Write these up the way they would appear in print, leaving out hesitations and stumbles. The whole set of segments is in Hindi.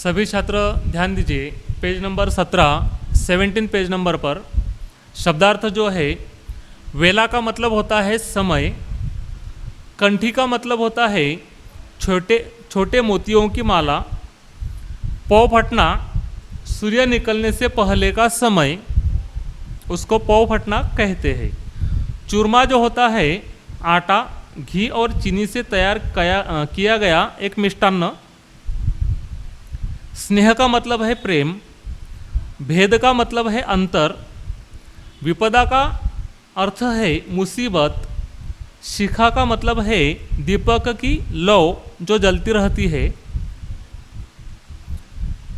सभी छात्र ध्यान दीजिए, पेज नंबर 17 पेज नंबर पर शब्दार्थ जो है, वेला का मतलब होता है समय, कंठी का मतलब होता है छोटे छोटे मोतियों की माला, पौ फटना सूर्य निकलने से पहले का समय, उसको पौ फटना कहते हैं। चूरमा जो होता है आटा, घी और चीनी से तैयार किया गया एक मिष्टान्न। स्नेह का मतलब है प्रेम, भेद का मतलब है अंतर, विपदा का अर्थ है मुसीबत, शिखा का मतलब है दीपक की लौ जो जलती रहती है,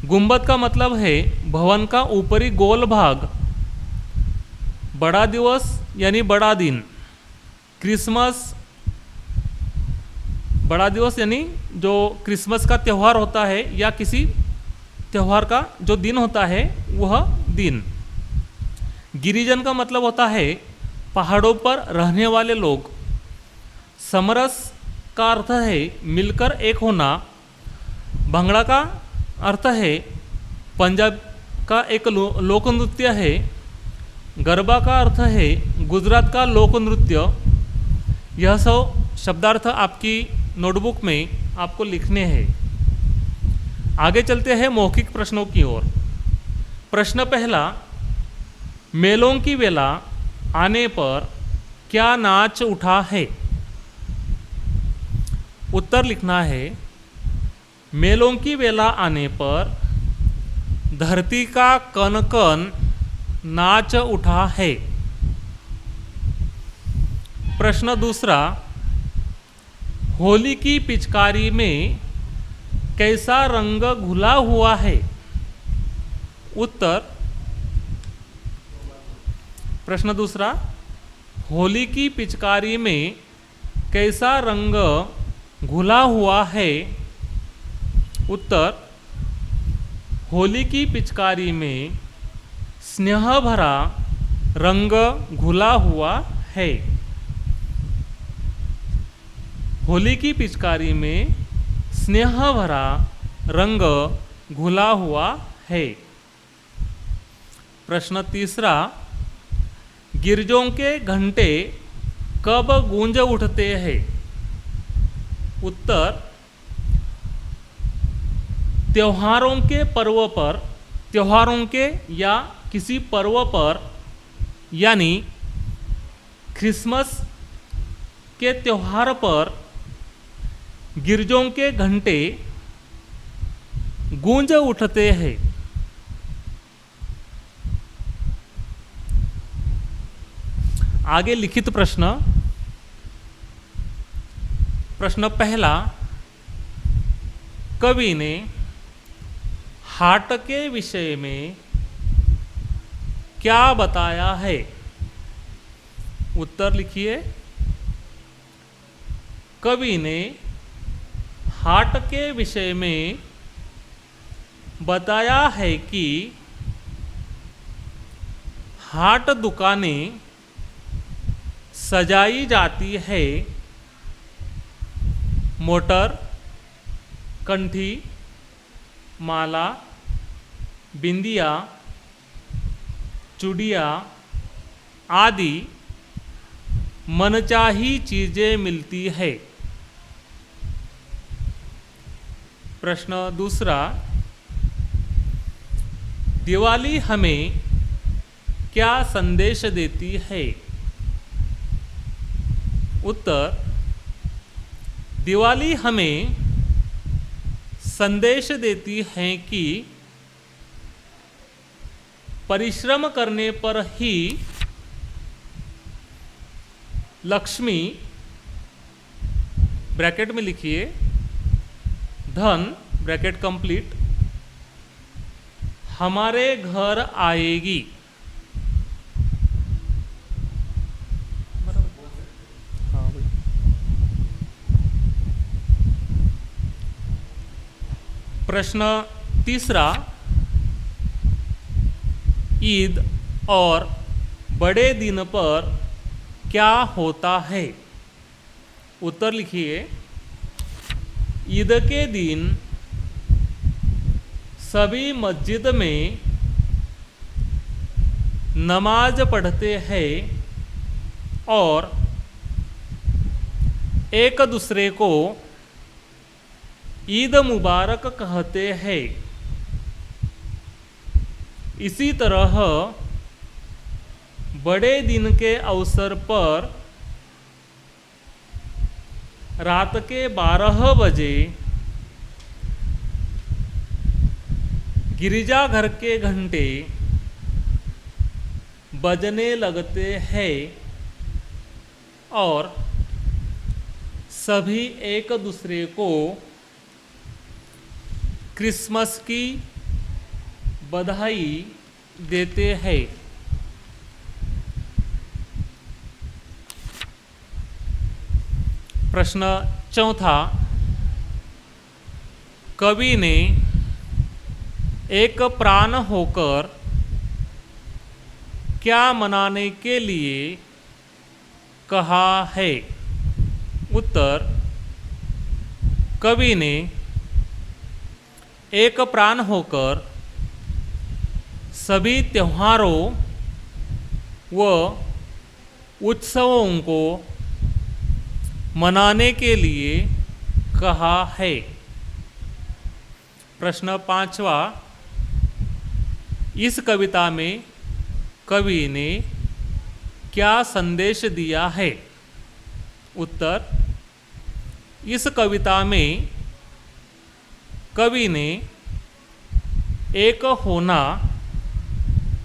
गुंबद का मतलब है भवन का ऊपरी गोल भाग, बड़ा दिवस यानी बड़ा दिन, क्रिसमस बड़ा दिवस यानी जो क्रिसमस का त्यौहार होता है या किसी त्यौहार का जो दिन होता है वह दिन। गिरिजन का मतलब होता है पहाड़ों पर रहने वाले लोग। समरस का अर्थ है मिलकर एक होना। भंगड़ा का अर्थ है पंजाब का एक लोक नृत्य है। गरबा का अर्थ है गुजरात का लोक नृत्य। यह सब शब्दार्थ आपकी नोटबुक में आपको लिखने हैं। आगे चलते हैं मौखिक प्रश्नों की ओर। प्रश्न पहला, मेलों की वेला आने पर क्या नाच उठा है? उत्तर लिखना है, मेलों की वेला आने पर धरती का कन कन नाच उठा है। प्रश्न दूसरा, होली की पिचकारी में कैसा रंग घुला हुआ है? उत्तर, प्रश्न दूसरा, होली की पिचकारी में कैसा रंग घुला हुआ है? उत्तर, होली की पिचकारी में स्नेह भरा रंग घुला हुआ है। होली की पिचकारी में स्नेह भरा रंग घुला हुआ है। प्रश्न तीसरा, गिरजों के घंटे कब गूंज उठते हैं? उत्तर, त्योहारों के पर्व पर, त्योहारों के या किसी पर्व पर यानी क्रिसमस के त्योहार पर गिरजों के घंटे गूंज उठते हैं। आगे लिखित प्रश्न। प्रश्न पहला, कवि ने हाट के विषय में क्या बताया है? उत्तर लिखिए। कवि ने हाट के विषय में बताया है कि हाट दुकानें सजाई जाती है मोटर, कंठी, माला, बिंदिया, चूड़िया आदि मनचाही चीज़ें मिलती है। प्रश्न दूसरा, दिवाली हमें क्या संदेश देती है? उत्तर, दिवाली हमें संदेश देती है कि परिश्रम करने पर ही लक्ष्मी, ब्रैकेट में लिखिए धन, ब्रैकेट कंप्लीट, हमारे घर आएगी। हाँ भाई। प्रश्न तीसरा, ईद और बड़े दिन पर क्या होता है? उत्तर लिखिए, ईद के दिन सभी मस्जिद में नमाज पढ़ते हैं और एक दूसरे को ईद मुबारक कहते हैं। इसी तरह बड़े दिन के अवसर पर रात के 12 बजे गिरजाघर के घंटे बजने लगते हैं और सभी एक दूसरे को क्रिसमस की बधाई देते हैं। प्रश्न चौथा, कवि ने एक प्राण होकर क्या मनाने के लिए कहा है? उत्तर, कवि ने एक प्राण होकर सभी त्योहारों व उत्सवों को मनाने के लिए कहा है। प्रश्न पांचवा, इस कविता में कवि ने क्या संदेश दिया है? उत्तर, इस कविता में कवि ने एक होना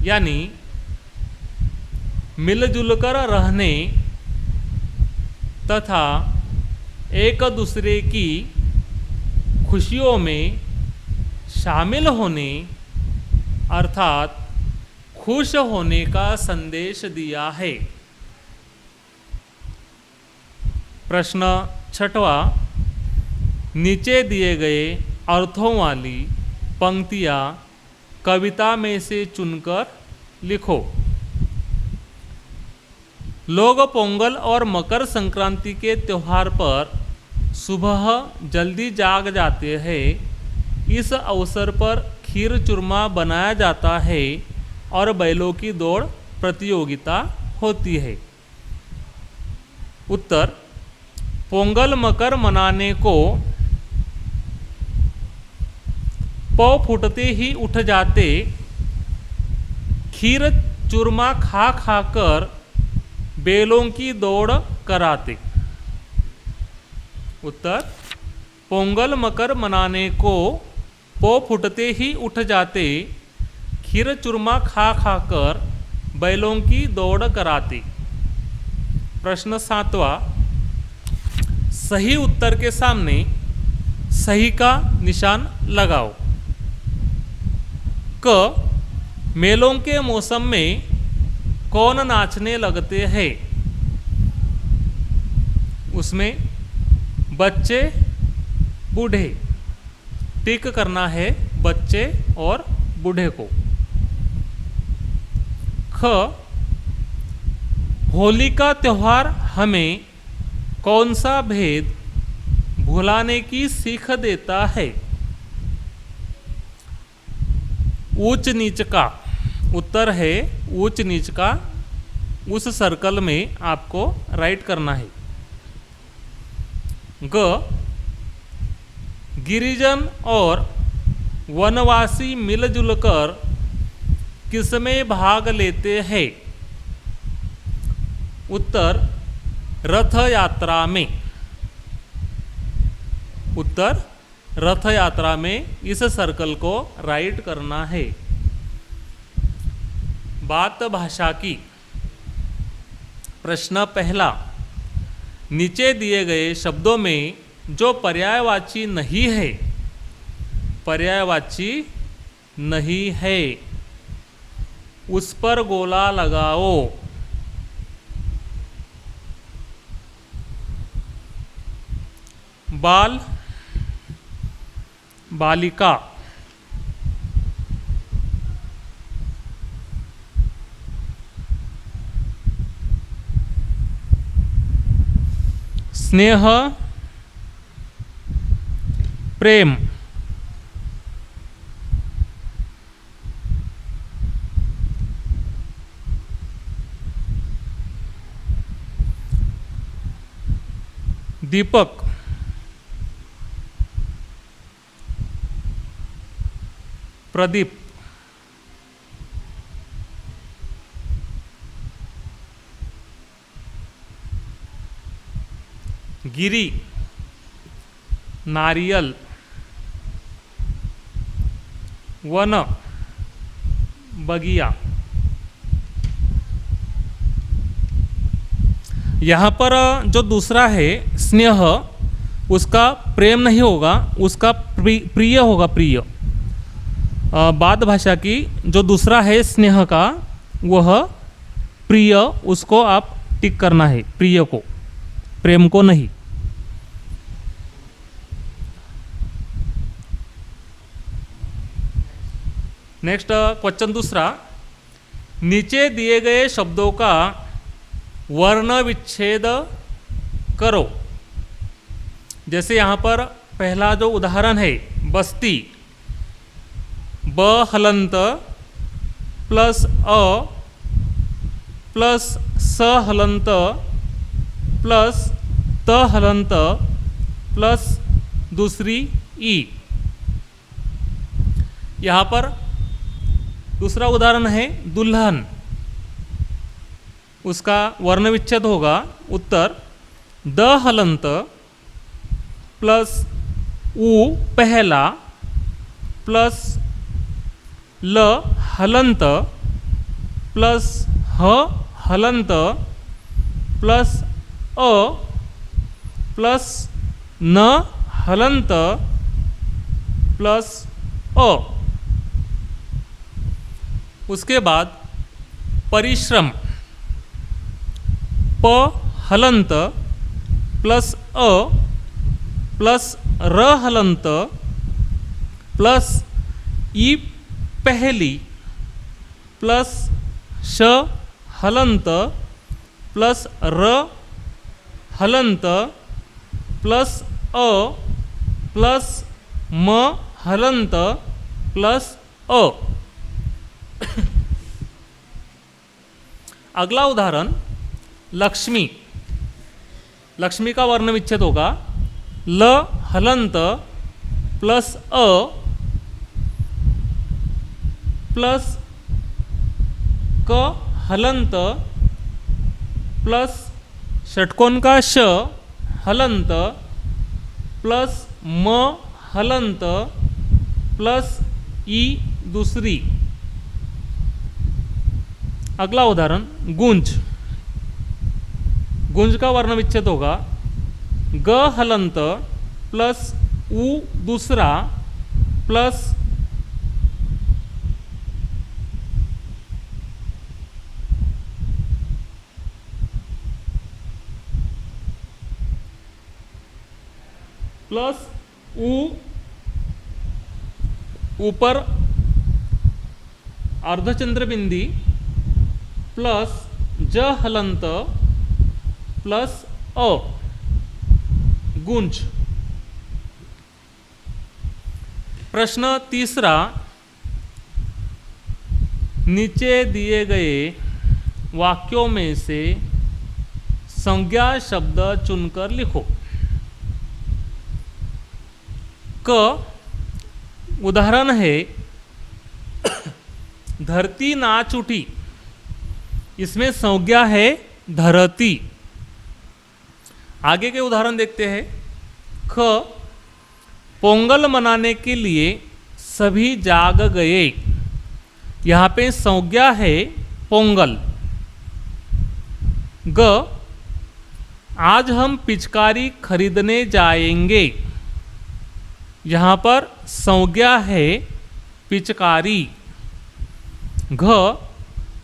यानी मिलजुल कर रहने तथा एक दूसरे की खुशियों में शामिल होने अर्थात खुश होने का संदेश दिया है। प्रश्न छठवा, नीचे दिए गए अर्थों वाली पंक्तियाँ कविता में से चुनकर लिखो। लोग पोंगल और मकर संक्रांति के त्यौहार पर सुबह जल्दी जाग जाते हैं। इस अवसर पर खीर चूरमा बनाया जाता है और बैलों की दौड़ प्रतियोगिता होती है। उत्तर, पोंगल मकर मनाने को पौ फूटते ही उठ जाते, खीर चूरमा खा खाकर बैलों की दौड़ कराते। उत्तर, पोंगल मकर मनाने को पौ फूटते ही उठ जाते, खीर चूरमा खा खाकर बैलों की दौड़ कराते। प्रश्न सातवां, सही उत्तर के सामने सही का निशान लगाओ। क, मेलों के मौसम में कौन नाचने लगते हैं? उसमें बच्चे बूढ़े, टिक करना है बच्चे और बूढ़े को। ख, होली का त्यौहार हमें कौन सा भेद भुलाने की सीख देता है? ऊंच नीच का। उत्तर है ऊंच नीच का। उस सर्कल में आपको राइट करना है। ग, गिरिजन और वनवासी मिलजुल कर किसमें भाग लेते हैं? उत्तर, रथ यात्रा में। उत्तर, रथ यात्रा में। इस सर्कल को राइट करना है। बात भाषा की। प्रश्न पहला, नीचे दिए गए शब्दों में जो पर्यायवाची नहीं है, पर्यायवाची नहीं है, उस पर गोला लगाओ। बाल, बालिका। स्नेह, प्रेम। दीपक, प्रदीप, गिरी, नारियल, वन, बगिया। यहाँ पर जो दूसरा है स्नेह, उसका प्रेम नहीं होगा, उसका प्रिय होगा, प्रिय। बाद भाषा की जो दूसरा है स्नेह का, वह प्रिय, उसको आप टिक करना है, प्रिय को, प्रेम को नहीं। नेक्स्ट क्वेश्चन दूसरा, नीचे दिए गए शब्दों का वर्ण विच्छेद करो। जैसे यहाँ पर पहला जो उदाहरण है बस्ती, ब हलंत प्लस अ प्लस स हलंत प्लस त हलंत प्लस दूसरी ई। यहाँ पर दूसरा उदाहरण है दुल्हन, उसका वर्ण विच्छेद होगा उत्तर द हलंत प्लस उ पहला प्लस ल हलंत प्लस ह हलंत प्लस अ प्लस न हलंत प्लस अ। उसके बाद परिश्रम, प हलंत प्लस अ प्लस र हलंत प्लस ई पहली प्लस श हलंत प्लस र हलंत प्लस अ प्लस म हलंत प्लस अ। अगला उदाहरण लक्ष्मी, लक्ष्मी का वर्ण विच्छेद होगा ल हलंत प्लस अ प्लस क हलंत प्लस षटकोण का श हलंत प्लस म हलंत प्लस ई दूसरी। अगला उदाहरण गुंज, गुंज का वर्ण विच्छेद होगा ग हलंत प्लस उ दूसरा प्लस प्लस उ ऊपर अर्धचंद्र बिंदी प्लस ज हलंत प्लस अ गुंज। प्रश्न तीसरा, नीचे दिए गए वाक्यों में से संज्ञा शब्द चुनकर लिखो। क उदाहरण है धरती नाच उठी, इसमें संज्ञा है धरती। आगे के उदाहरण देखते हैं। ख पोंगल मनाने के लिए सभी जाग गए, यहाँ पे संज्ञा है पोंगल। ग आज हम पिचकारी खरीदने जाएंगे, यहाँ पर संज्ञा है पिचकारी। घ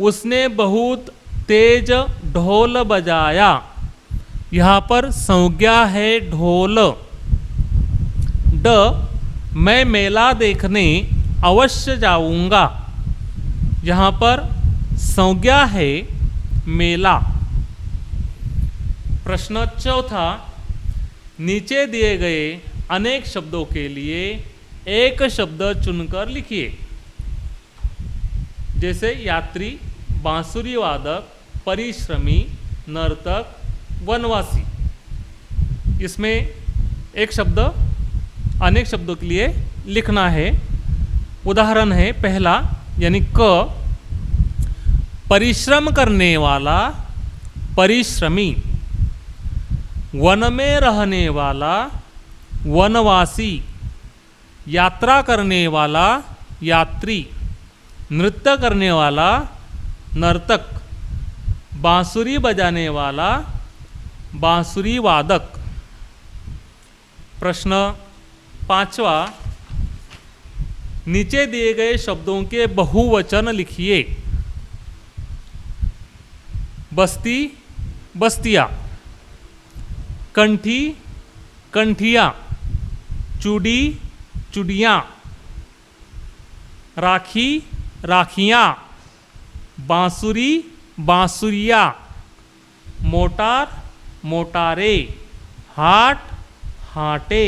उसने बहुत तेज ढोल बजाया, यहाँ पर संज्ञा है ढोल। ड मैं मेला देखने अवश्य जाऊंगा, यहाँ पर संज्ञा है मेला। प्रश्न चौथा, नीचे दिए गए अनेक शब्दों के लिए एक शब्द चुनकर लिखिए। जैसे यात्री, बांसुरी वादक, परिश्रमी, नर्तक, वनवासी। इसमें एक शब्द अनेक शब्दों के लिए लिखना है। उदाहरण है पहला यानी क, परिश्रम करने वाला परिश्रमी, वन में रहने वाला वनवासी, यात्रा करने वाला यात्री, नृत्य करने वाला नर्तक, बांसुरी बजाने वाला बांसुरी वादक। प्रश्न 5वां, नीचे दिए गए शब्दों के बहुवचन लिखिए। बस्ती बस्तियाँ, कंठी कंठियाँ, चूड़ी चूड़ियाँ, राखी राखियाँ, बांसुरी बांसुरियाँ, मोटार मोटारे, हाट हाटे,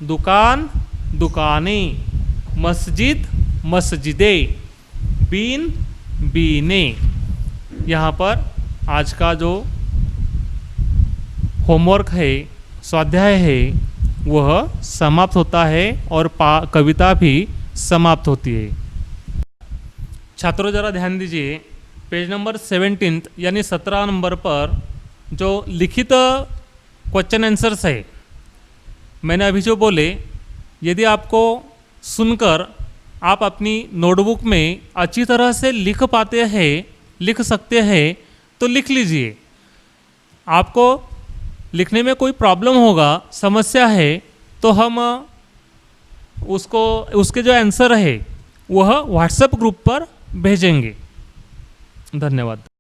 दुकान दुकानें, मस्जिद मस्जिदें, बीन बीने। यहाँ पर आज का जो होमवर्क है, स्वाध्याय है, वह समाप्त होता है और कविता भी समाप्त होती है। छात्रों जरा ध्यान दीजिए, पेज नंबर 17 यानी 17 नंबर पर जो लिखित क्वेश्चन आंसर्स है, मैंने अभी जो बोले, यदि आपको सुनकर आप अपनी नोटबुक में अच्छी तरह से लिख पाते हैं, लिख सकते हैं, तो लिख लीजिए। आपको लिखने में कोई प्रॉब्लम होगा, समस्या है, तो हम उसके जो आंसर है वह व्हाट्सएप ग्रुप पर भेजेंगे। धन्यवाद।